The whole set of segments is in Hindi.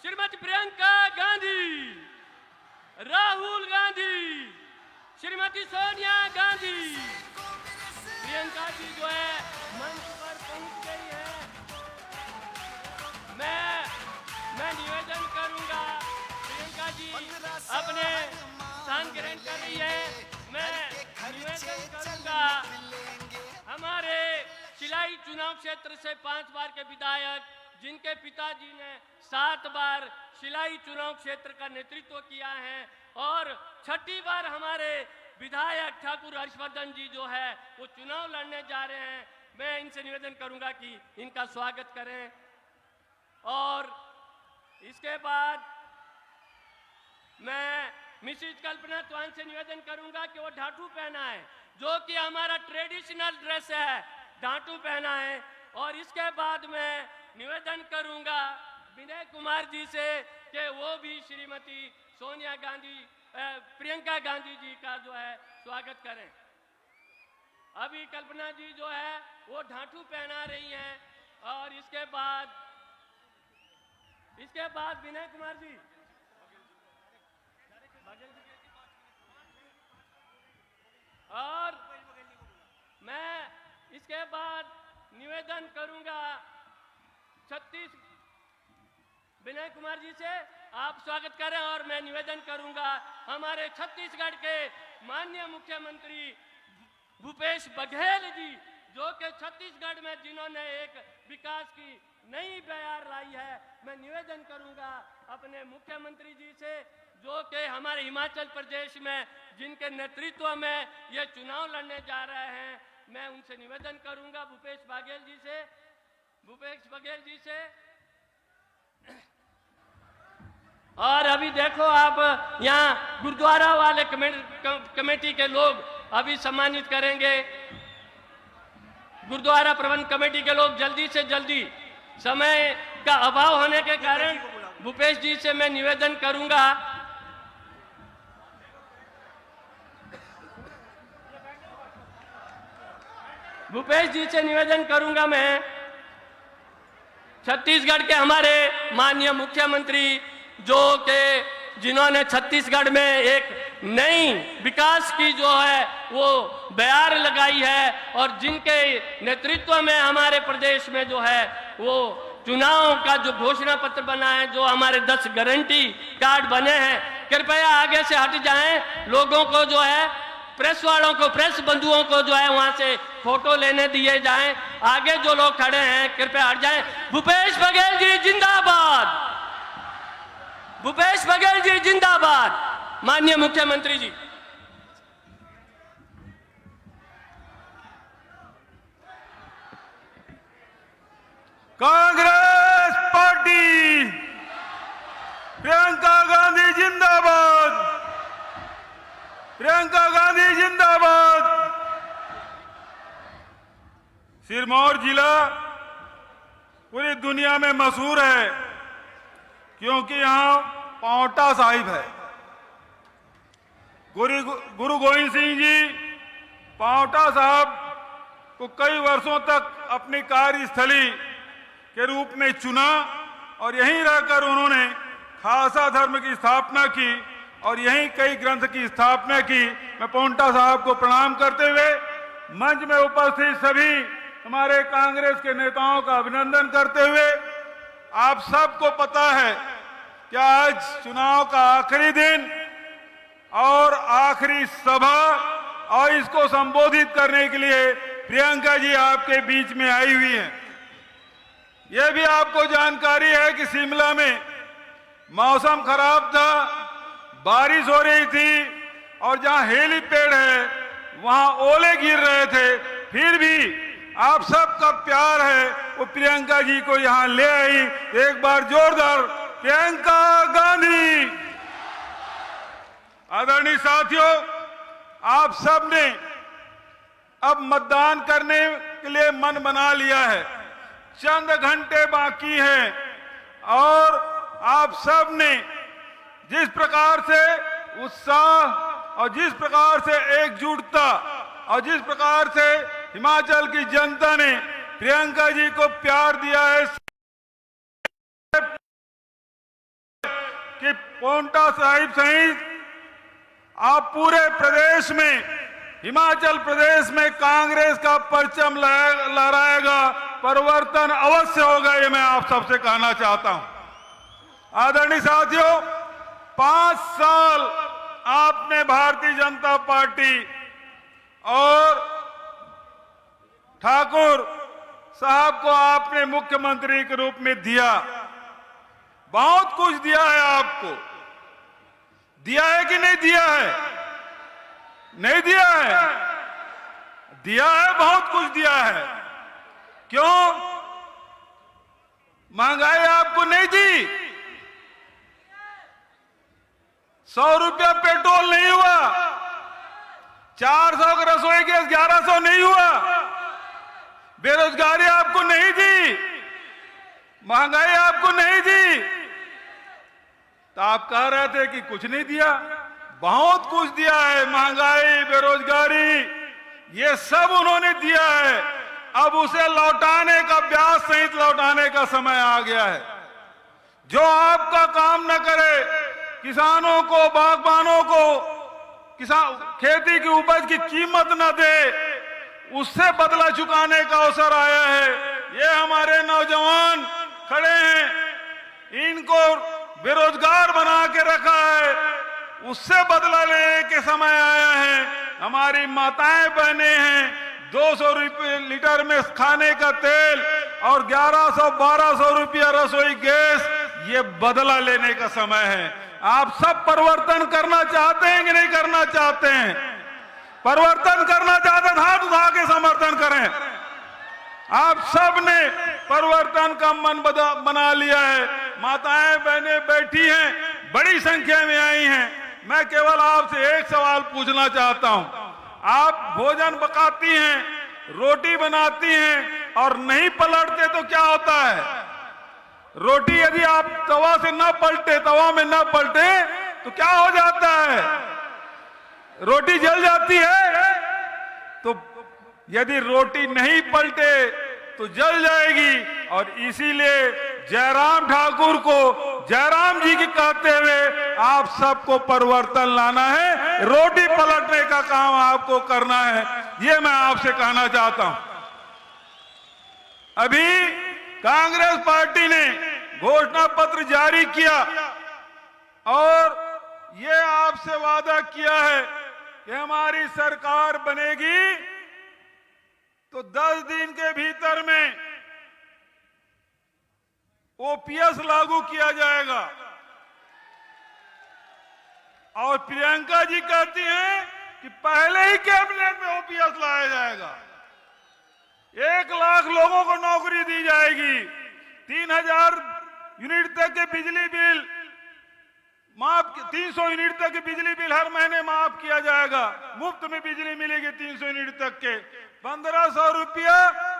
श्रीमती प्रियंका गांधी, राहुल गांधी, श्रीमती सोनिया गांधी। प्रियंका जी जो है मंच पर पहुंच गई है। मैं निवेदन करूंगा, प्रियंका जी अपने स्थान ग्रहण कर रही है। मैं निवेदन करूंगा, हमारे शिलाई चुनाव क्षेत्र से 5 बार के विधायक, जिनके पिताजी ने 7 बार शिलाई चुनाव क्षेत्र का नेतृत्व किया है और 6ठी बार हमारे विधायक ठाकुर हर्षवर्धन जी जो है वो चुनाव लड़ने जा रहे हैं। मैं इनसे निवेदन करूंगा कि इनका स्वागत करें। और इसके बाद मैं मिसिज कल्पना चौहान से निवेदन करूंगा कि वो ढाटू पहना है, जो कि हमारा ट्रेडिशनल ड्रेस है, ढाटू पहना है। और इसके बाद मैं निवेदन करूंगा विनय कुमार जी से कि वो भी श्रीमती सोनिया गांधी, प्रियंका गांधी जी का जो है स्वागत करें। अभी कल्पना जी जो है वो ढाटू पहना रही हैं और इसके बाद विनय कुमार जी, और मैं इसके बाद निवेदन करूंगा विनय कुमार जी से आप स्वागत करें। और मैं निवेदन करूंगा हमारे छत्तीसगढ़ के माननीय मुख्यमंत्री भूपेश बघेल जी, जो कि छत्तीसगढ़ में जिन्होंने एक विकास की नई बयार लाई है। मैं निवेदन करूंगा अपने मुख्यमंत्री जी से, जो कि हमारे हिमाचल प्रदेश में जिनके नेतृत्व में ये चुनाव लड़ने जा रहे हैं, मैं उनसे निवेदन करूंगा भूपेश बघेल जी से। और अभी देखो आप यहाँ गुरुद्वारा वाले कमेटी के लोग अभी सम्मानित करेंगे। गुरुद्वारा प्रबंध कमेटी के लोग जल्दी से जल्दी, समय का अभाव होने के कारण भूपेश जी से मैं निवेदन करूंगा। मैं छत्तीसगढ़ के हमारे माननीय मुख्यमंत्री, जो कि जिन्होंने छत्तीसगढ़ में एक नई विकास की जो है वो बयार लगाई है और जिनके नेतृत्व में हमारे प्रदेश में जो है वो चुनाव का जो घोषणा पत्र बना है, जो हमारे 10 गारंटी कार्ड बने हैं, कृपया आगे से हट जाएं। लोगों को जो है, प्रेस वालों को, प्रेस बंधुओं को जो है वहां से फोटो लेने दिए जाएं। आगे जो लोग खड़े हैं कृपया हट जाएं। भूपेश बघेल जी जिंदाबाद, भूपेश बघेल जी जिंदाबाद। माननीय मुख्यमंत्री जी, कांग्रेस पार्टी, प्रियंका गांधी जिंदाबाद, प्रियंका गांधी जिंदाबाद। सिरमौर जिला पूरी दुनिया में मशहूर है क्योंकि यहाँ पांवटा साहिब है। गुरु गोविंद सिंह जी पांवटा साहब को कई वर्षों तक अपनी कार्यस्थली के रूप में चुना और यहीं रहकर उन्होंने खालसा धर्म की स्थापना की और यहीं कई ग्रंथ की स्थापना की। मैं पांवटा साहब को प्रणाम करते हुए मंच में उपस्थित सभी हमारे कांग्रेस के नेताओं का अभिनंदन करते हुए, आप सबको पता है कि आज चुनाव का आखिरी दिन और आखिरी सभा, और इसको संबोधित करने के लिए प्रियंका जी आपके बीच में आई हुई हैं। यह भी आपको जानकारी है कि शिमला में मौसम खराब था, बारिश हो रही थी और जहां हेलीपैड है वहां ओले गिर रहे थे, फिर भी आप सबका प्यार है वो प्रियंका जी को यहां ले आई। एक बार जोरदार प्रियंका गांधी। आदरणीय साथियों, आप सब ने अब मतदान करने के लिए मन बना लिया है। चंद घंटे बाकी हैं और आप सब ने जिस प्रकार से उत्साह और जिस प्रकार से एकजुटता और जिस प्रकार से हिमाचल की जनता ने प्रियंका जी को प्यार दिया है, कि पांवटा साहिब सहित आप पूरे प्रदेश में, हिमाचल प्रदेश में कांग्रेस का परचम लहराएगा, परिवर्तन अवश्य होगा। ये मैं आप सबसे कहना चाहता हूं। आदरणीय साथियों, 5 साल आपने भारतीय जनता पार्टी और ठाकुर साहब को आपने मुख्यमंत्री के रूप में दिया। बहुत कुछ दिया है आपको। दिया है कि नहीं दिया है? नहीं दिया है? दिया है, बहुत कुछ दिया है। क्यों? महंगाई आपको नहीं दी? 100 रुपया पेट्रोल नहीं हुआ? 400 का रसोई गैस 1100 नहीं हुआ? बेरोजगारी आपको नहीं दी? महंगाई आपको नहीं दी? तो आप कह रहे थे कि कुछ नहीं दिया। बहुत कुछ दिया है। महंगाई, बेरोजगारी, ये सब उन्होंने दिया है। अब उसे लौटाने का, ब्याज सहित लौटाने का समय आ गया है। जो आपका काम न करे, किसानों को, बागबानों को, खेती की उपज की कीमत न दे, उससे बदला चुकाने का अवसर आया है। ये हमारे नौजवान खड़े हैं, इनको बेरोजगार बना के रखा है, उससे बदला लेने के समय आया है। हमारी माताएं बहनें हैं, 200 रुपये लीटर में खाने का तेल और 1100-1200 रुपया रसोई गैस, ये बदला लेने का समय है। आप सब परिवर्तन करना चाहते हैं कि नहीं करना चाहते हैं? परिवर्तन करना चाहते हैं, हाथ उठा के समर्थन करें। आप सब ने परिवर्तन का मन बना लिया है। माताएं बहनें बैठी हैं, बड़ी संख्या में आई हैं। मैं केवल आपसे एक सवाल पूछना चाहता हूं। आप भोजन पकाती हैं, रोटी बनाती हैं और नहीं पलटते तो क्या होता है? रोटी यदि आप तवा से न पलटे, तवा में न पलटे तो क्या हो जाता है? रोटी जल जाती है। तो यदि रोटी नहीं पलटे तो जल जाएगी। और इसीलिए जयराम ठाकुर को जयराम जी की कहते हुए आप सबको परिवर्तन लाना है, रोटी पलटने का काम आपको करना है। ये मैं आपसे कहना चाहता हूं। अभी कांग्रेस पार्टी ने घोषणा पत्र जारी किया और ये आपसे वादा किया है कि हमारी सरकार बनेगी तो 10 दिन के भीतर में ओपीएस लागू किया जाएगा। और प्रियंका जी कहती हैं कि पहले ही कैबिनेट में ओपीएस लाया जाएगा। 1 लाख लोगों को नौकरी दी जाएगी। 3000 यूनिट तक के बिजली बिल माफ, 300 यूनिट तक की बिजली बिल हर महीने माफ किया जाएगा। मुफ्त में बिजली मिलेगी 300 यूनिट तक के। 1500 रुपया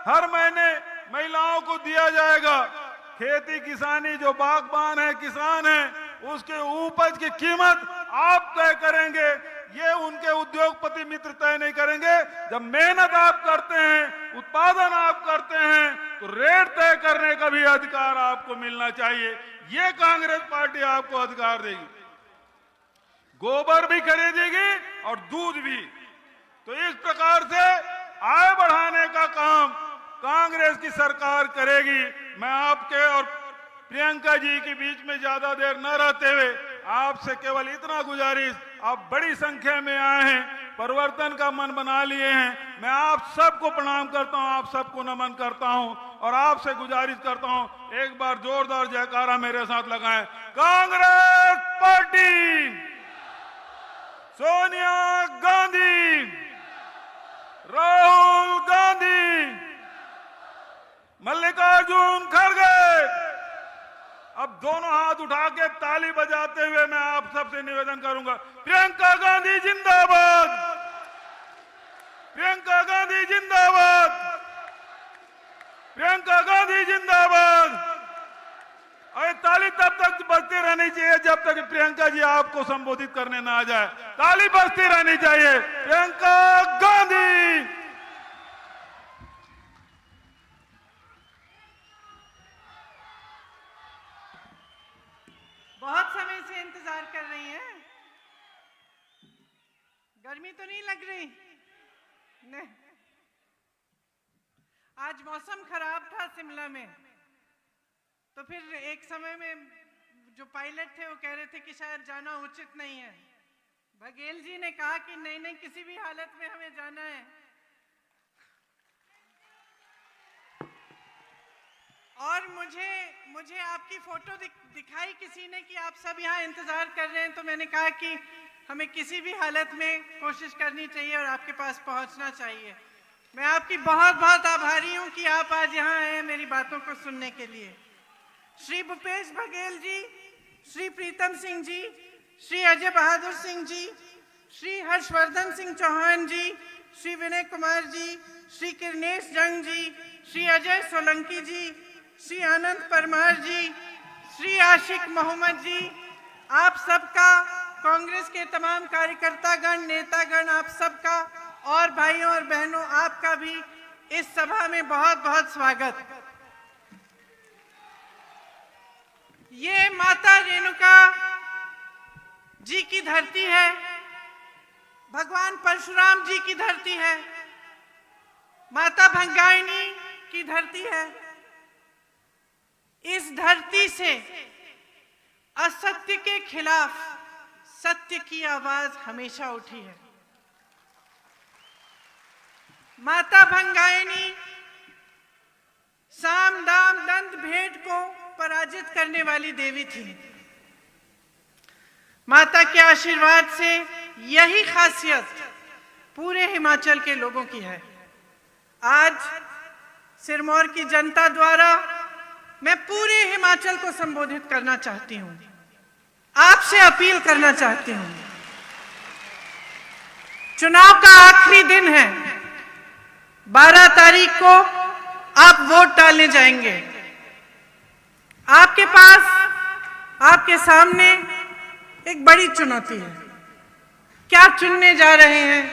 हर महीने महिलाओं को दिया जाएगा। खेती किसानी, जो बागबान है, किसान है, उसके उपज की कीमत आप तय करेंगे। ये उनके उद्योगपति मित्र तय नहीं करेंगे। जब मेहनत आप करते हैं, उत्पादन आप करते हैं, तो रेट तय करने का भी अधिकार आपको मिलना चाहिए। ये कांग्रेस पार्टी आपको अधिकार देगी। गोबर भी खरीदेगी और दूध भी। तो इस प्रकार से आय बढ़ाने का काम कांग्रेस की सरकार करेगी। मैं आपके और प्रियंका जी के बीच में ज्यादा देर न रहते हुए आपसे केवल इतना गुजारिश, आप बड़ी संख्या में आए हैं, परिवर्तन का मन बना लिए हैं। मैं आप सबको प्रणाम करता हूं, आप सबको नमन करता हूं और आपसे गुजारिश करता हूं, एक बार जोरदार जयकारा मेरे साथ लगाएं। कांग्रेस पार्टी, सोनिया गांधी, राहुल गांधी, मल्लिकार्जुन खड़गे। अब दोनों हाथ उठा के ताली बजाते हुए मैं आप सबसे निवेदन करूंगा, प्रियंका गांधी जिंदाबाद, प्रियंका गांधी जिंदाबाद, प्रियंका गांधी जिंदाबाद। और ताली तब तक बजती रहनी चाहिए जब तक प्रियंका जी आपको संबोधित करने ना आ जाए। ताली बजती रहनी चाहिए। प्रियंका गांधी। बहुत समय बजे से इंतजार कर रही हैं? गर्मी तो नहीं लग रही? नहीं। आज मौसम खराब था शिमला में, तो फिर एक समय में जो पायलट थे वो कह रहे थे कि शायद जाना उचित नहीं है। बघेल जी ने कहा कि नहीं नहीं, किसी भी हालत में हमें जाना है। और मुझे आपकी फोटो दिखाई किसी ने कि आप सब यहाँ इंतजार कर रहे हैं, तो मैंने कहा कि हमें किसी भी हालत में कोशिश करनी चाहिए और आपके पास पहुँचना चाहिए। मैं आपकी बहुत बहुत आभारी हूँ कि आप आज यहाँ आए हैं मेरी बातों को सुनने के लिए। श्री भूपेश बघेल जी, श्री प्रीतम सिंह जी, श्री अजय बहादुर सिंह जी, श्री हर्षवर्धन सिंह चौहान जी, श्री विनय कुमार जी, श्री किरनेश जंग जी, श्री अजय सोलंकी जी, श्री आनंद परमार जी, श्री आशिक मोहम्मद जी, आप सबका, कांग्रेस के तमाम कार्यकर्तागण, नेतागण, आप सबका और भाइयों और बहनों आपका भी इस सभा में बहुत बहुत स्वागत। ये माता रेणुका जी की धरती है, भगवान परशुराम जी की धरती है, माता भंगाइनी की धरती है। इस धरती से असत्य के खिलाफ सत्य की आवाज हमेशा उठी है। माता भंगाइनी साम दाम दंत भेद को पराजित करने वाली देवी थी। माता के आशीर्वाद से यही खासियत पूरे हिमाचल के लोगों की है। आज सिरमौर की जनता द्वारा मैं पूरे हिमाचल को संबोधित करना चाहती हूं, आपसे अपील करना चाहती हूं। चुनाव का आखिरी दिन है, 12 तारीख को आप वोट डालने जाएंगे। आपके पास, आपके सामने एक बड़ी चुनौती है। क्या चुनने जा रहे हैं?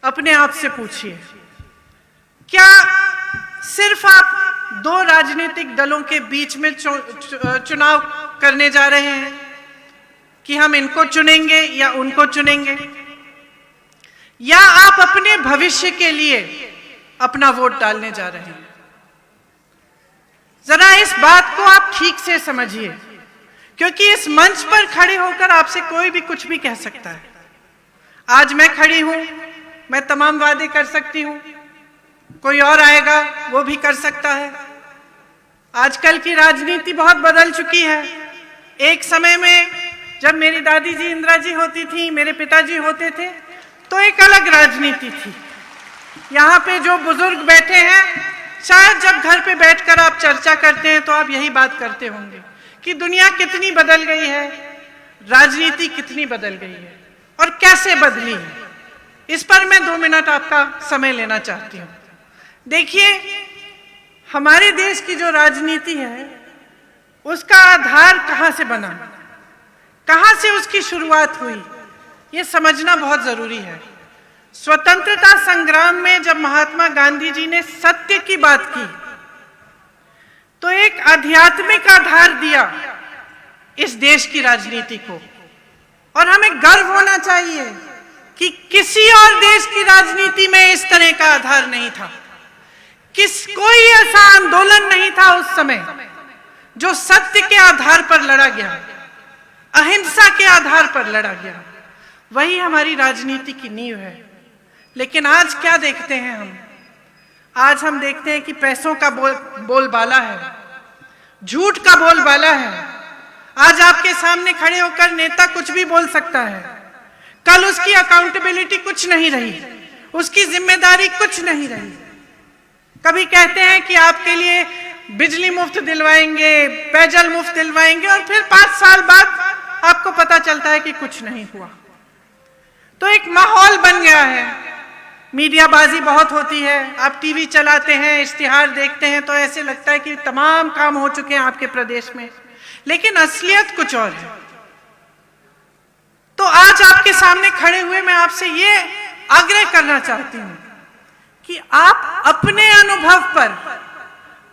अपने आप से पूछिए। क्या सिर्फ आप 2 राजनीतिक दलों के बीच में चुनाव करने जा रहे हैं कि हम इनको चुनेंगे या उनको चुनेंगे, या आप अपने भविष्य के लिए अपना वोट डालने जा रहे हैं? जरा इस बात को आप ठीक से समझिए, क्योंकि इस मंच पर खड़े होकर आपसे कोई भी कुछ भी कह सकता है। आज मैं खड़ी हूं, मैं तमाम वादे कर सकती हूं, कोई और आएगा वो भी कर सकता है। आजकल की राजनीति बहुत बदल चुकी है। एक समय में जब मेरी दादी जी इंदिरा जी होती थी, मेरे पिताजी होते थे, तो एक अलग राजनीति थी। यहाँ पे जो बुजुर्ग बैठे हैं, शायद जब घर पे बैठकर आप चर्चा करते हैं तो आप यही बात करते होंगे कि दुनिया कितनी बदल गई है, राजनीति कितनी बदल गई है और कैसे बदली है। इस पर मैं 2 मिनट आपका समय लेना चाहती हूँ। देखिए, हमारे देश की जो राजनीति है उसका आधार कहाँ से बना, कहाँ से उसकी शुरुआत हुई, ये समझना बहुत जरूरी है। स्वतंत्रता संग्राम में जब महात्मा गांधी जी ने सत्य की बात की तो एक आध्यात्मिक आधार दिया इस देश की राजनीति को, और हमें गर्व होना चाहिए कि किसी और देश की राजनीति में इस तरह का आधार नहीं था। कोई ऐसा आंदोलन नहीं था उस समय जो सत्य के आधार पर लड़ा गया, अहिंसा के आधार पर लड़ा गया। वही हमारी राजनीति की नींव है। लेकिन आज क्या देखते हैं हम? आज हम देखते हैं कि पैसों का बोलबाला है, झूठ का बोलबाला है। आज आपके सामने खड़े होकर नेता कुछ भी बोल सकता है, कल उसकी अकाउंटेबिलिटी कुछ नहीं रही, उसकी जिम्मेदारी कुछ नहीं रही। कभी कहते हैं कि आपके लिए बिजली मुफ्त दिलवाएंगे, पेयजल मुफ्त दिलवाएंगे, और फिर 5 साल बाद आपको पता चलता है कि कुछ नहीं हुआ। तो एक माहौल बन गया है, मीडियाबाजी बहुत होती है। आप टीवी चलाते हैं, इश्तिहार देखते हैं तो ऐसे लगता है कि तमाम काम हो चुके हैं आपके प्रदेश में, लेकिन असलियत कुछ और है। तो आज आपके सामने खड़े हुए मैं आपसे ये आग्रह करना चाहती हूं कि आप अपने अनुभव पर,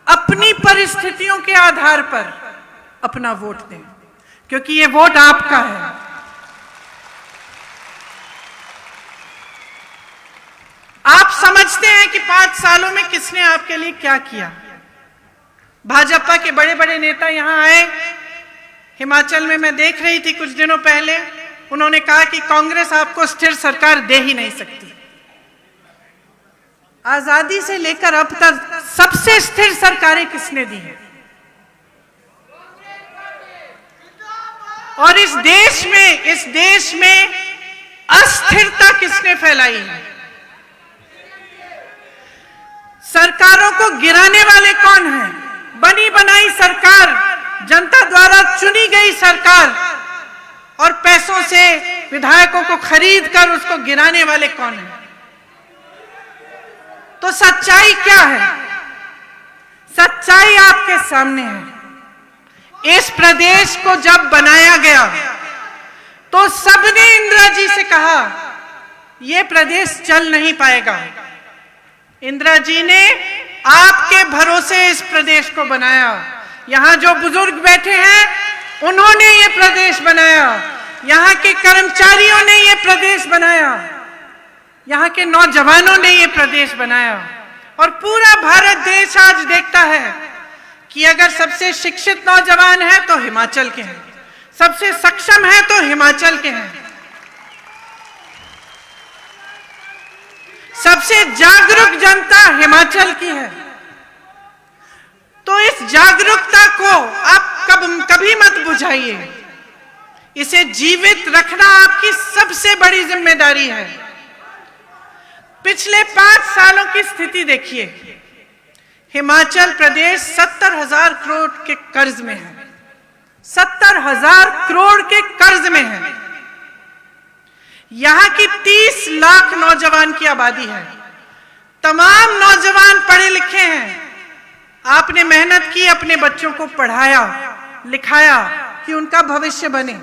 अपनी परिस्थितियों के आधार पर अपना वोट दें। क्योंकि ये वोट आपका है। आप समझते हैं कि 5 सालों में किसने आपके लिए क्या किया। भाजपा के बड़े बड़े नेता यहां आए, हिमाचल में मैं देख रही थी कुछ दिनों पहले, उन्होंने कहा कि कांग्रेस आपको स्थिर सरकार दे ही नहीं सकती। आजादी से लेकर अब तक सबसे स्थिर सरकारें किसने दी हैं? और इस देश में अस्थिरता किसने फैलाई है? सरकारों को गिराने वाले कौन हैं? बनी बनाई सरकार, जनता द्वारा चुनी गई सरकार, और पैसों से विधायकों को खरीद कर उसको गिराने वाले कौन हैं? तो सच्चाई क्या है? सच्चाई आपके सामने है। इस प्रदेश को जब बनाया गया तो सबने इंदिरा जी से कहा यह प्रदेश चल नहीं पाएगा। इंदिरा जी ने आपके भरोसे इस प्रदेश को बनाया। यहां जो बुजुर्ग बैठे हैं उन्होंने ये प्रदेश बनाया, यहां के कर्मचारियों ने ये प्रदेश बनाया, यहां के नौजवानों ने ये प्रदेश बनाया। और पूरा भारत देश आज देखता है कि अगर सबसे शिक्षित नौजवान है तो हिमाचल के हैं, सबसे सक्षम है तो हिमाचल के हैं, सबसे जागरूक जनता हिमाचल की है। तो इस जागरूकता को आप कभी मत बुझाइए। इसे जीवित रखना आपकी सबसे बड़ी जिम्मेदारी है। पिछले 5 सालों की स्थिति देखिए। हिमाचल प्रदेश 70,000 करोड़ के कर्ज में है, 70,000 करोड़ के कर्ज में है। यहां की 30 लाख नौजवान की आबादी है। तमाम नौजवान पढ़े लिखे हैं। आपने मेहनत की, अपने बच्चों को पढ़ाया लिखाया कि उनका भविष्य बने।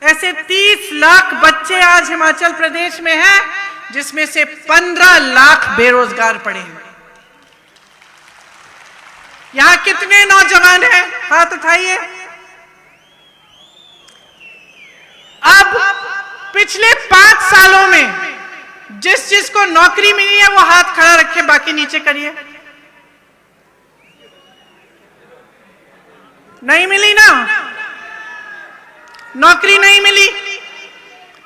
ऐसे 30 लाख बच्चे आज हिमाचल प्रदेश में हैं, जिसमें से 15 लाख बेरोजगार पड़े हैं। यहां कितने नौजवान हैं? हाथ उठाइए। अब पिछले 5 सालों में जिसको नौकरी मिली है वो हाथ खड़ा रखे, बाकी नीचे करिए। नहीं मिली ना, नौकरी नहीं मिली।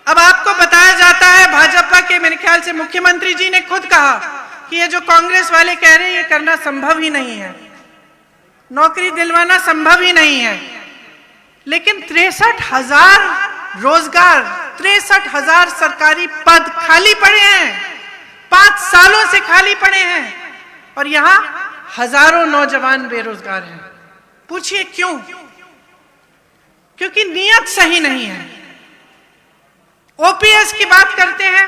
अब आपको बताया जाता है, भाजपा के मेरे ख्याल से मुख्यमंत्री जी ने खुद कहा कि ये जो कांग्रेस वाले कह रहे हैं ये करना संभव ही नहीं है, नौकरी दिलवाना संभव ही नहीं है। लेकिन 63,000 रोजगार, 63,000 सरकारी पद खाली पड़े हैं, 5 सालों से खाली पड़े हैं, और यहां हजारों नौजवान बेरोजगार हैं। पूछिए क्यों? क्योंकि नीयत सही नहीं है। ओपीएस की बात करते हैं,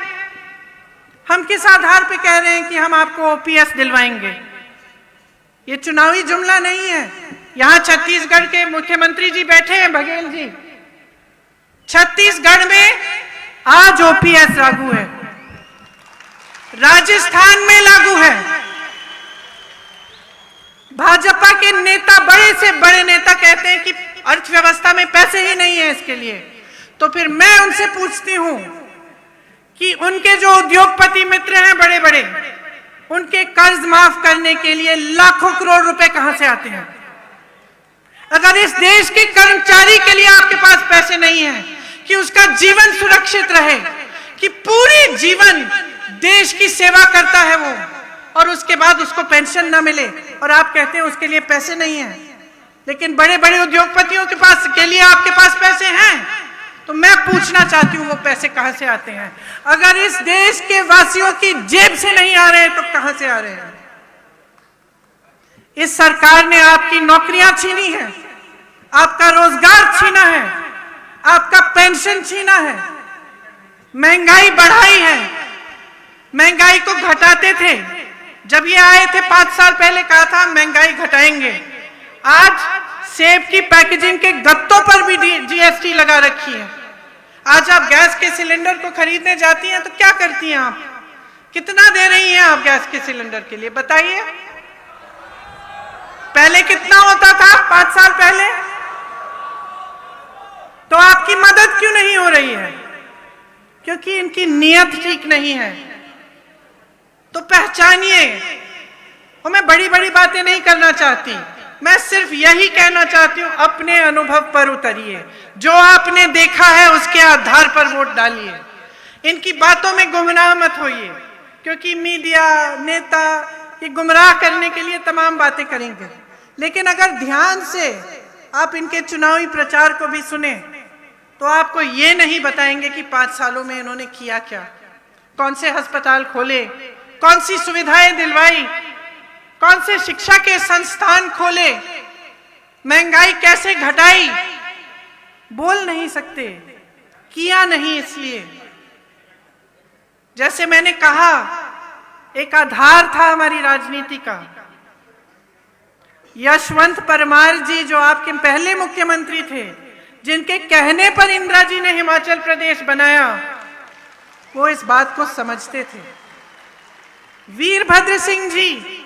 हम किस आधार पे कह रहे हैं कि हम आपको ओपीएस दिलवाएंगे? ये चुनावी जुमला नहीं है। यहां छत्तीसगढ़ के मुख्यमंत्री जी बैठे हैं, बघेल जी। छत्तीसगढ़ में आज ओपीएस लागू है, राजस्थान में लागू है। भाजपा के नेता, बड़े से बड़े नेता कहते हैं कि अर्थव्यवस्था में पैसे ही नहीं है इसके लिए। तो फिर मैं उनसे पूछती हूं कि उनके जो उद्योगपति मित्र हैं बड़े बड़े, उनके कर्ज माफ करने के लिए लाखों करोड़ रुपए कहां से आते हैं? अगर इस देश के कर्मचारी के लिए आपके पास पैसे नहीं है कि उसका जीवन सुरक्षित रहे, कि पूरी जीवन देश की सेवा करता है वो, और उसके बाद उसको पेंशन ना मिले, और आप कहते हैं उसके लिए पैसे नहीं है। लेकिन बड़े बड़े उद्योगपतियों के पास के लिए आपके पास पैसे हैं। तो मैं पूछना चाहती हूं वो पैसे कहां से आते हैं? अगर इस देश के वासियों की जेब से नहीं आ रहे हैं तो कहां से आ रहे हैं? इस सरकार ने आपकी नौकरियां छीनी है, आपका रोजगार छीना है, आपका पेंशन छीना है, महंगाई बढ़ाई है। महंगाई को घटाते थे, जब ये आए थे 5 साल पहले कहा था महंगाई घटाएंगे। आज सेब की पैकेजिंग के गत्तों पर भी जीएसटी लगा रखी है। आज आप गैस के सिलेंडर को खरीदने जाती हैं तो क्या करती हैं आप? कितना दे रही हैं आप गैस के सिलेंडर के लिए, बताइए? पहले कितना होता था 5 साल पहले? तो आपकी मदद क्यों नहीं हो रही है? क्योंकि इनकी नीयत ठीक नहीं है। तो पहचानिए। और मैं बड़ी बड़ी बातें नहीं करना चाहती, मैं सिर्फ यही कहना चाहती हूं, अपने अनुभव पर उतरिए, जो आपने देखा है उसके आधार पर वोट डालिए। इनकी बातों में गुमराह मत होइए, क्योंकि मीडिया नेता ये गुमराह करने के लिए तमाम बातें करेंगे, लेकिन अगर ध्यान से आप इनके चुनावी प्रचार को भी सुने तो आपको ये नहीं बताएंगे कि 5 सालों में इन्होंने किया क्या, कौन से अस्पताल खोले, कौन सी सुविधाएं दिलवाई, कौन से शिक्षा के संस्थान खोले, महंगाई कैसे घटाई। बोल नहीं सकते, किया नहीं। इसलिए जैसे मैंने कहा, एक आधार था हमारी राजनीति का। यशवंत परमार जी जो आपके पहले मुख्यमंत्री थे, जिनके कहने पर इंदिरा जी ने हिमाचल प्रदेश बनाया, वो इस बात को समझते थे। वीरभद्र सिंह जी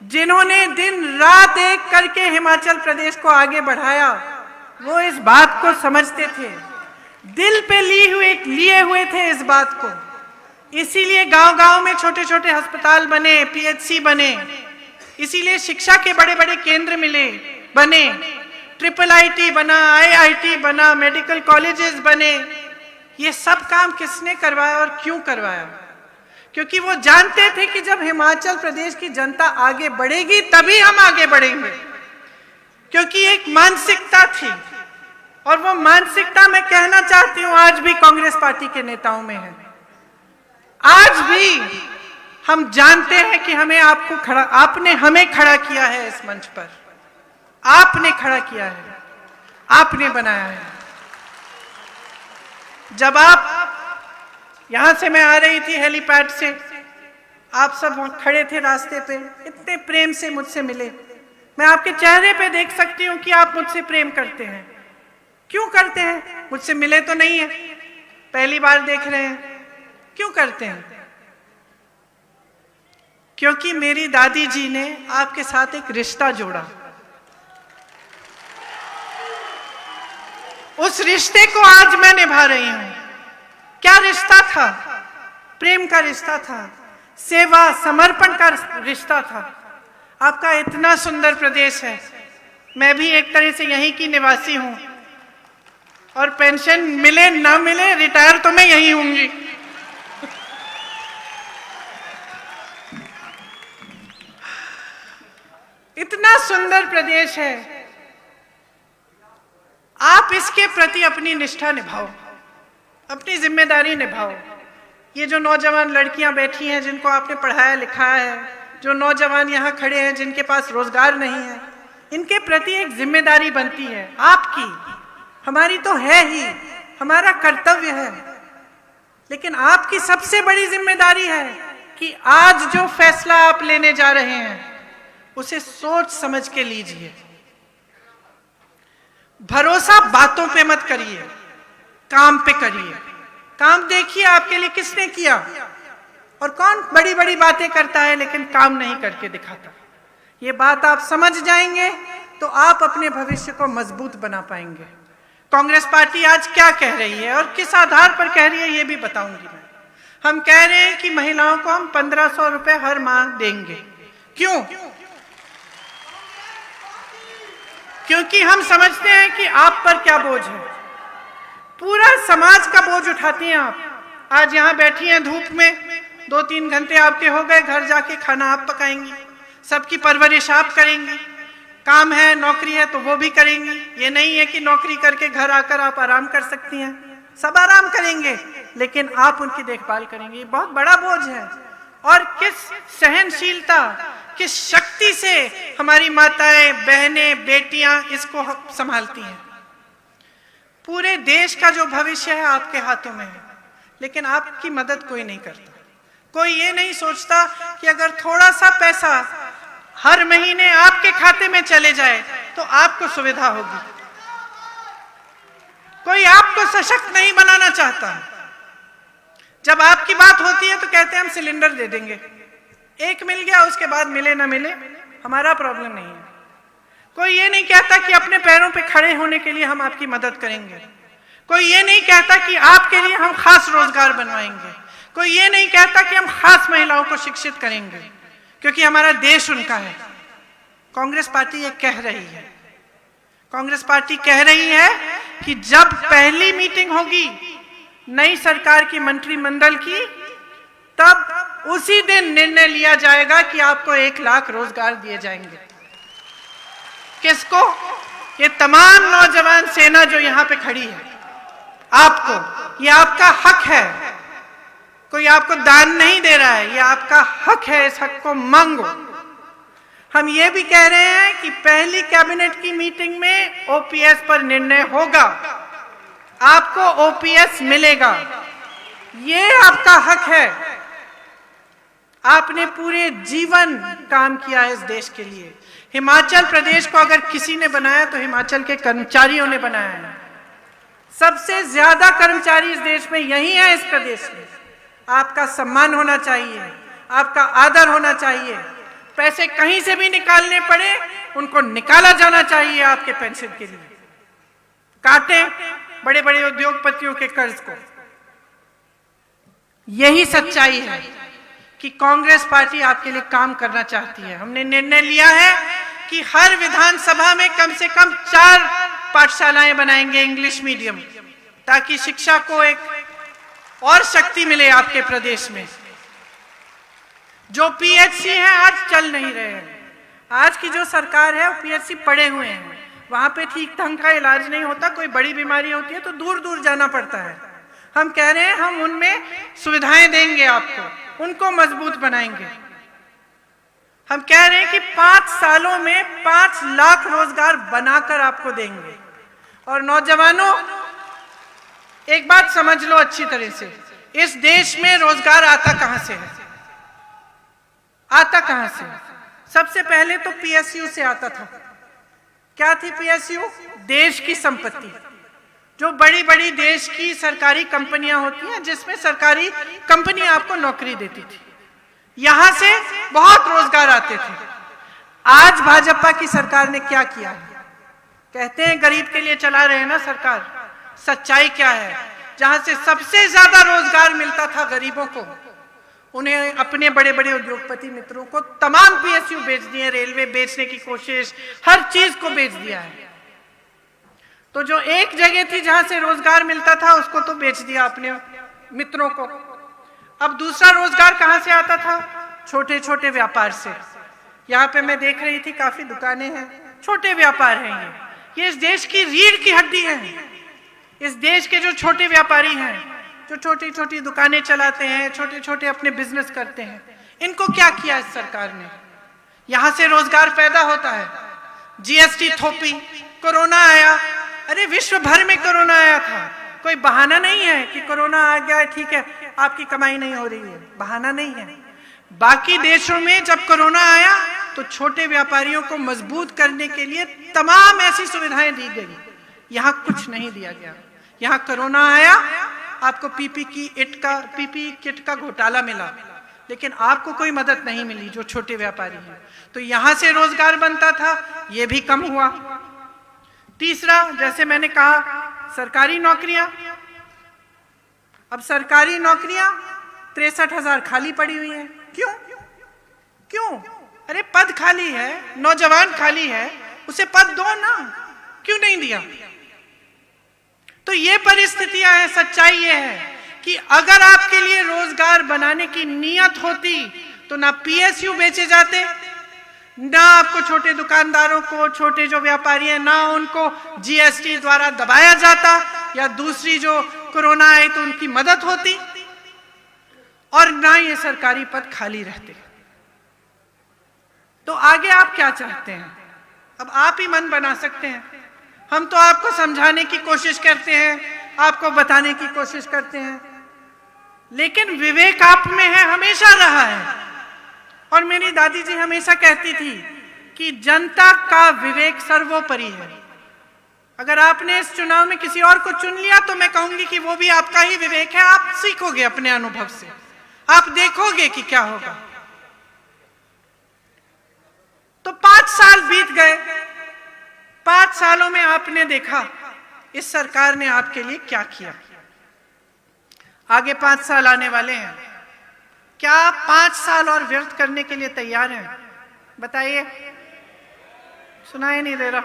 जिन्होंने दिन रात एक करके हिमाचल प्रदेश को आगे बढ़ाया, वो इस बात को समझते थे, दिल पे लिए हुए थे इस बात को। इसीलिए गांव-गांव में छोटे छोटे अस्पताल बने, पीएचसी बने, इसीलिए शिक्षा के बड़े बड़े केंद्र बने, IIIT बना, IIT बना, मेडिकल कॉलेजेस बने। ये सब काम किसने करवाया और क्यों करवाया? क्योंकि वो जानते थे कि जब हिमाचल प्रदेश की जनता आगे बढ़ेगी तभी हम आगे बढ़ेंगे। क्योंकि एक मानसिकता थी, और वो मानसिकता मैं कहना चाहती हूं आज भी कांग्रेस पार्टी के नेताओं में है। आज भी हम जानते हैं कि आपने हमें खड़ा किया है इस मंच पर, आपने खड़ा किया है, आपने बनाया है। जब आप यहां से मैं आ रही थी हेलीपैड से, आप सब वहां खड़े थे रास्ते पे, इतने प्रेम से मुझसे मिले। मैं आपके चेहरे पे देख सकती हूं कि आप मुझसे प्रेम करते हैं। क्यों करते हैं? मुझसे मिले तो नहीं है, पहली बार देख रहे हैं। क्यों करते हैं? क्योंकि मेरी दादी जी ने आपके साथ एक रिश्ता जोड़ा। उस रिश्ते को आज मैं निभा रही हूं। क्या रिश्ता था? प्रेम का रिश्ता था, सेवा समर्पण का रिश्ता था। आपका इतना सुंदर प्रदेश है, मैं भी एक तरह से यहीं की निवासी हूं, और पेंशन मिले ना मिले रिटायर तो मैं यहीं होंगी। इतना सुंदर प्रदेश है, आप इसके प्रति अपनी निष्ठा निभाओ, अपनी जिम्मेदारी निभाओ। ये जो नौजवान लड़कियां बैठी हैं जिनको आपने पढ़ाया लिखाया है, जो नौजवान यहाँ खड़े हैं जिनके पास रोजगार नहीं है, इनके प्रति एक जिम्मेदारी बनती है आपकी, हमारी तो है ही, हमारा कर्तव्य है। लेकिन आपकी सबसे बड़ी जिम्मेदारी है कि आज जो फैसला आप लेने जा रहे हैं उसे सोच समझ के लीजिए। भरोसा बातों पे मत करिए, काम पे करिए। काम देखिए आपके लिए किसने किया, और कौन बड़ी बड़ी बातें करता है लेकिन काम नहीं करके दिखाता। ये बात आप समझ जाएंगे तो आप अपने भविष्य को मजबूत बना पाएंगे। कांग्रेस पार्टी आज क्या कह रही है और किस आधार पर कह रही है ये भी बताऊंगी मैं। हम कह रहे हैं कि महिलाओं को हम 1500 रुपए हर माह देंगे। क्यों? क्योंकि हम समझते हैं कि आप पर क्या बोझ है, पूरा समाज का बोझ उठाती हैं आप। आज यहाँ बैठी हैं धूप में, 2-3 घंटे आपके हो गए, घर जाके खाना आप पकाएंगी, सबकी परवरिश आप करेंगी, काम है नौकरी है तो वो भी करेंगी। ये नहीं है कि नौकरी करके घर आकर आप आराम कर सकती हैं, सब आराम करेंगे लेकिन आप उनकी देखभाल करेंगे। ये बहुत बड़ा बोझ है। और किस सहनशीलता, किस शक्ति से हमारी माताएं, बहनें, बेटियां इसको संभालती हैं। पूरे देश का जो भविष्य है आपके हाथों में है, लेकिन आपकी मदद कोई नहीं करता। कोई ये नहीं सोचता कि अगर थोड़ा सा पैसा हर महीने आपके खाते में चले जाए तो आपको सुविधा होगी। कोई आपको सशक्त नहीं बनाना चाहता। जब आपकी बात होती है तो कहते हैं हम सिलेंडर दे देंगे, एक मिल गया, उसके बाद मिले ना मिले हमारा प्रॉब्लम नहीं है। कोई ये नहीं नहीं कहता कि अपने पैरों पे खड़े होने के लिए हम आपकी मदद करेंगे। कोई ये नहीं कहता कि आपके लिए हम खास रोजगार बनवाएंगे। कोई ये नहीं कहता कि हम खास महिलाओं को शिक्षित करेंगे, क्योंकि हमारा देश उनका है। कांग्रेस पार्टी ये कह रही है, कांग्रेस पार्टी कह रही है कि जब पहली मीटिंग होगी नई सरकार की मंत्रिमंडल की, तब उसी दिन निर्णय लिया जाएगा कि आपको 1 लाख रोजगार दिए जाएंगे। किसको? ये तमाम नौजवान सेना जो यहां पे खड़ी है, आपको, ये आपका हक है। कोई आपको दान नहीं दे रहा है, ये आपका हक है, इस हक को मांगो। हम ये भी कह रहे हैं कि पहली कैबिनेट की मीटिंग में ओपीएस पर निर्णय होगा, आपको ओपीएस मिलेगा, ये आपका हक है। आपने पूरे जीवन काम किया है इस देश के लिए। हिमाचल प्रदेश को अगर किसी ने बनाया तो हिमाचल के कर्मचारियों ने बनाया है। सबसे ज्यादा कर्मचारी इस देश में यही है, इस प्रदेश में। आपका सम्मान होना चाहिए, आपका आदर होना चाहिए। पैसे कहीं से भी निकालने पड़े, उनको निकाला जाना चाहिए आपके पेंशन के लिए। काटे बड़े बड़े उद्योगपतियों के कर्ज को। यही सच्चाई है कि कांग्रेस पार्टी आपके लिए काम करना चाहती है। हमने निर्णय लिया है कि हर विधानसभा में कम से कम 4 पाठशालाएं बनाएंगे इंग्लिश मीडियम, ताकि शिक्षा को एक और शक्ति मिले आपके प्रदेश में। जो पीएचसी हैं आज चल नहीं रहे हैं। आज की जो सरकार है वो पीएचसी पड़े हुए हैं, वहां पे ठीक ढंग का इलाज नहीं होता। कोई बड़ी बीमारी होती है तो दूर दूर जाना पड़ता है। हम कह रहे हैं हम उनमें सुविधाएं देंगे, आपको उनको मजबूत बनाएंगे। हम कह रहे हैं कि 5 सालों में 5 लाख रोजगार बनाकर आपको देंगे। और नौजवानों, एक बात समझ लो अच्छी तरह से, इस देश में रोजगार आता कहां से है? आता कहां से? सबसे पहले तो पीएसयू से आता था। क्या थी पीएसयू? देश की संपत्ति। जो बड़ी बड़ी देश की सरकारी कंपनियां होती हैं, जिसमें सरकारी कंपनी आपको नौकरी देती थी, यहां से बहुत रोजगार आते थे। आज भाजपा की सरकार ने क्या किया है? कहते हैं गरीब के लिए चला रहे हैं ना सरकार। सच्चाई क्या है? जहां से सबसे ज्यादा रोजगार मिलता था गरीबों को, उन्हें अपने बड़े बड़े उद्योगपति मित्रों को तमाम पीएसयू बेच दिए, रेलवे बेचने की कोशिश, हर चीज को बेच दिया है। तो जो एक जगह थी जहां से रोजगार मिलता था, उसको तो बेच दिया अपने मित्रों को। अब दूसरा रोजगार कहां से आता था? छोटे छोटे व्यापार से। यहाँ पे मैं देख रही थी काफी दुकानें हैं, छोटे व्यापार हैं। ये इस देश की रीढ़ की हड्डी है। इस देश के जो छोटे व्यापारी हैं, जो छोटी छोटी दुकानें चलाते हैं, छोटे छोटे अपने बिजनेस करते हैं, इनको क्या किया इस सरकार ने? यहां से रोजगार पैदा होता है। जीएसटी थोपी, कोरोना आया, अरे विश्व भर में कोरोना आया था। कोई बहाना नहीं है कि कोरोना आ गया ठीक है आपकी कमाई नहीं हो रही है, बहाना नहीं है। बाकी देशों में जब कोरोना आया तो छोटे व्यापारियों को मजबूत करने के लिए तमाम ऐसी सुविधाएं दी गई। यहां कुछ नहीं दिया गया। यहां कोरोना आया, आपको पीपी किट का घोटाला मिला, लेकिन आपको कोई मदद नहीं मिली जो छोटे व्यापारी हैं। तो यहां से रोजगार बनता था, यह भी कम हुआ। तीसरा, जैसे मैंने कहा, सरकारी नौकरियां। अब सरकारी नौकरियां 63,000 खाली पड़ी हुई हैं। क्यों? अरे पद खाली है, नौजवान खाली है, उसे पद दो ना, क्यों नहीं दिया? तो ये परिस्थितियां हैं। सच्चाई ये है कि अगर आपके लिए रोजगार बनाने की नीयत होती तो ना पीएसयू बेचे जाते, ना आपको छोटे दुकानदारों को, छोटे जो व्यापारी हैं, ना उनको जीएसटी द्वारा दबाया जाता, या दूसरी जो कोरोना आए तो उनकी मदद होती, और ना ये सरकारी पद खाली रहते। तो आगे आप क्या चाहते हैं? अब आप ही मन बना सकते हैं। हम तो आपको समझाने की कोशिश करते हैं, आपको बताने की कोशिश करते हैं, लेकिन विवेक आप में है, हमेशा रहा है। और मेरी दादी जी हमेशा कहती थी कि जनता का विवेक सर्वोपरि है। अगर आपने इस चुनाव में किसी और को चुन लिया तो मैं कहूंगी कि वो भी आपका ही विवेक है। आप सीखोगे अपने अनुभव से, आप देखोगे कि क्या होगा। तो 5 साल बीत गए, 5 सालों में आपने देखा इस सरकार ने आपके लिए क्या किया? आगे 5 साल आने वाले हैं, क्या आप 5 साल और व्यर्थ करने के लिए तैयार हैं? बताइए। सुनाई नहीं दे रहा?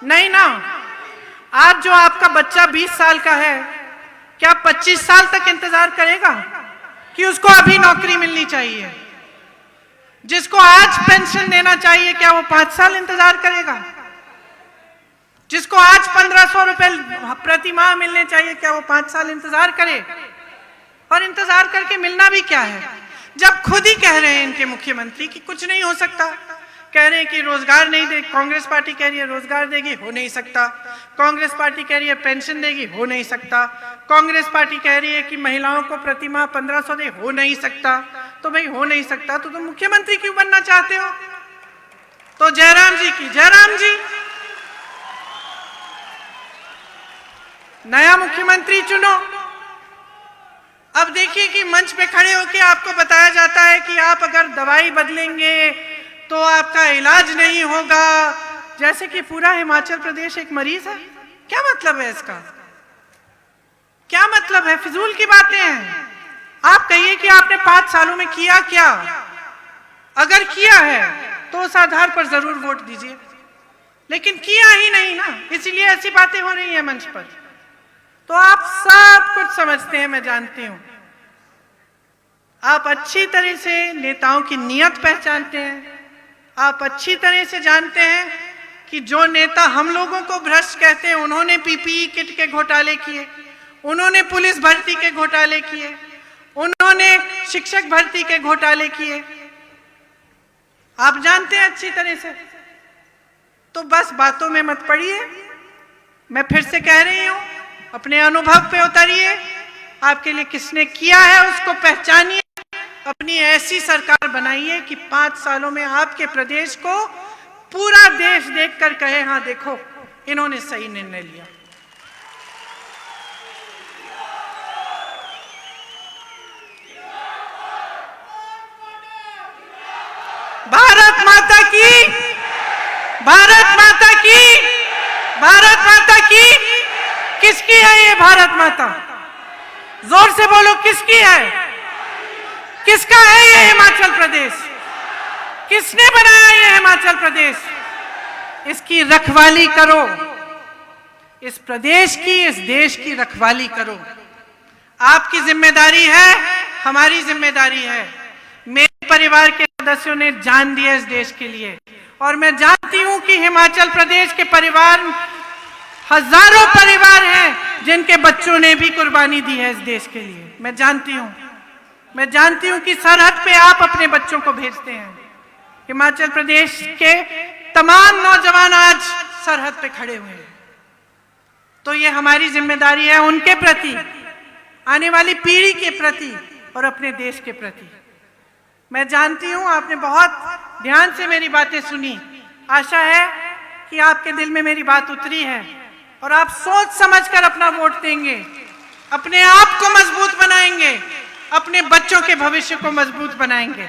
नहीं ना। आज जो आपका बच्चा 20 साल का है, क्या 25 साल तक इंतजार करेगा कि उसको अभी नौकरी मिलनी चाहिए? जिसको आज पेंशन देना चाहिए, क्या वो 5 साल इंतजार करेगा? जिसको आज 1500 रुपए प्रति माह मिलने चाहिए, क्या वो 5 साल इंतजार करे? और इंतजार करके मिलना भी क्या है, जब खुद ही कह रहे हैं इनके मुख्यमंत्री कि कुछ नहीं हो सकता। कह रहे हैं कि रोजगार नहीं दे, कांग्रेस पार्टी कह रही है रोजगार देगी, हो नहीं सकता। कांग्रेस पार्टी कह रही है पेंशन देगी, हो नहीं सकता। कांग्रेस पार्टी कह रही है कि महिलाओं को प्रति माह 1500 दे, हो नहीं सकता। तो भाई हो नहीं सकता तो तुम मुख्यमंत्री क्यों बनना चाहते हो? तो जयराम जी की जयराम जी, नया मुख्यमंत्री चुनो। अब देखिए कि मंच पे खड़े होकर आपको बताया जाता है कि आप अगर दवाई बदलेंगे तो आपका इलाज नहीं होगा, जैसे कि पूरा हिमाचल प्रदेश एक मरीज है। क्या मतलब है इसका? क्या मतलब है? फिजूल की बातें हैं। आप कहिए कि आपने 5 सालों में किया क्या? अगर किया है तो उस आधार पर जरूर वोट दीजिए, लेकिन किया ही नहीं ना, इसलिए ऐसी बातें हो रही है मंच पर। तो आप सब कुछ समझते हैं, मैं जानती हूं। आप अच्छी तरह से नेताओं की नीयत पहचानते हैं। आप अच्छी तरह से जानते हैं कि जो नेता हम लोगों को भ्रष्ट कहते हैं, उन्होंने पीपीई किट के घोटाले किए, उन्होंने पुलिस भर्ती के घोटाले किए, उन्होंने शिक्षक भर्ती के घोटाले किए। आप जानते हैं अच्छी तरह से। तो बस बातों में मत पड़िए। मैं फिर से कह रही हूं, अपने अनुभव पे उतरिए। आपके लिए किसने किया है उसको पहचानिए। अपनी ऐसी सरकार बनाइए कि 5 सालों में आपके प्रदेश को पूरा देश देखकर कहे, हाँ देखो इन्होंने सही निर्णय लिया। भारत माता की, भारत माता की, भारत माता की। किसकी है ये भारत माता? जोर से बोलो, किसकी है? किसका है ये हिमाचल प्रदेश? किसने बनाया ये हिमाचल प्रदेश? इसकी रखवाली करो। इस प्रदेश की, इस देश की रखवाली करो। आपकी जिम्मेदारी है, हमारी जिम्मेदारी है। मेरे परिवार के सदस्यों ने जान दिया इस देश के लिए, और मैं जानती हूं कि हिमाचल प्रदेश के परिवार, हजारों परिवार हैं जिनके बच्चों ने भी कुर्बानी दी है इस देश के लिए। मैं जानती हूं। मैं जानती हूं कि सरहद पे आप अपने बच्चों को भेजते हैं। हिमाचल प्रदेश के तमाम नौजवान आज सरहद पे खड़े हुए हैं। तो ये हमारी जिम्मेदारी है उनके प्रति, आने वाली पीढ़ी के प्रति और अपने देश के प्रति। मैं जानती हूं आपने बहुत ध्यान से मेरी बातें सुनी। आशा है कि आपके दिल में मेरी बात उतरी है और आप सोच समझकर अपना वोट देंगे, अपने आप को मजबूत बनाएंगे, अपने बच्चों के भविष्य को मजबूत बनाएंगे।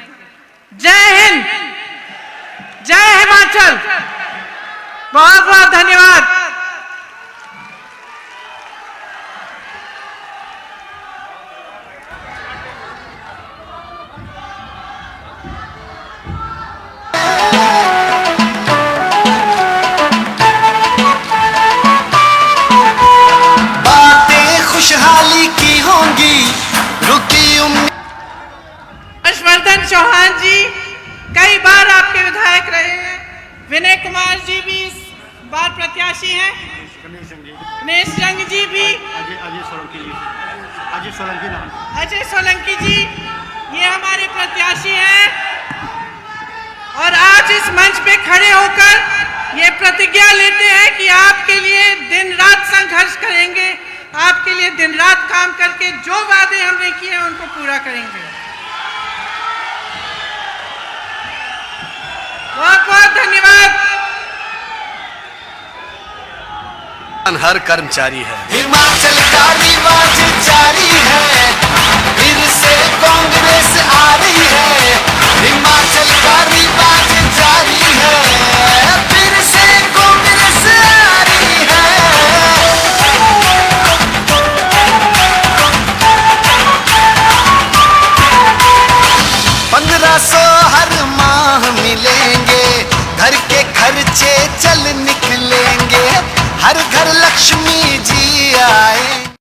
जय हिंद, जय हिमाचल। बहुत बहुत धन्यवाद। बातें खुशहाली की होंगी, रुकी उम्मीद। हर्षवर्धन चौहान जी कई बार आपके विधायक रहे हैं। विनय कुमार जी भी इस बार प्रत्याशी हैं। गणेश जंग जी भी, अजय सोलंकी जी, ये हमारे प्रत्याशी हैं। और आज इस मंच पे खड़े होकर ये प्रतिज्ञा लेते हैं कि आपके लिए दिन रात संघर्ष करेंगे, आपके लिए दिन रात काम करके जो वादे हमने किए हैं उनको पूरा करेंगे। बहुत बहुत धन्यवाद। हर कर्मचारी है। हिमाचल का रिवाज जारी है, फिर से कांग्रेस आ रही है। हिमाचल का रिवाज जारी है, फिर खर्चे चल निकलेंगे, हर घर लक्ष्मी जी आए।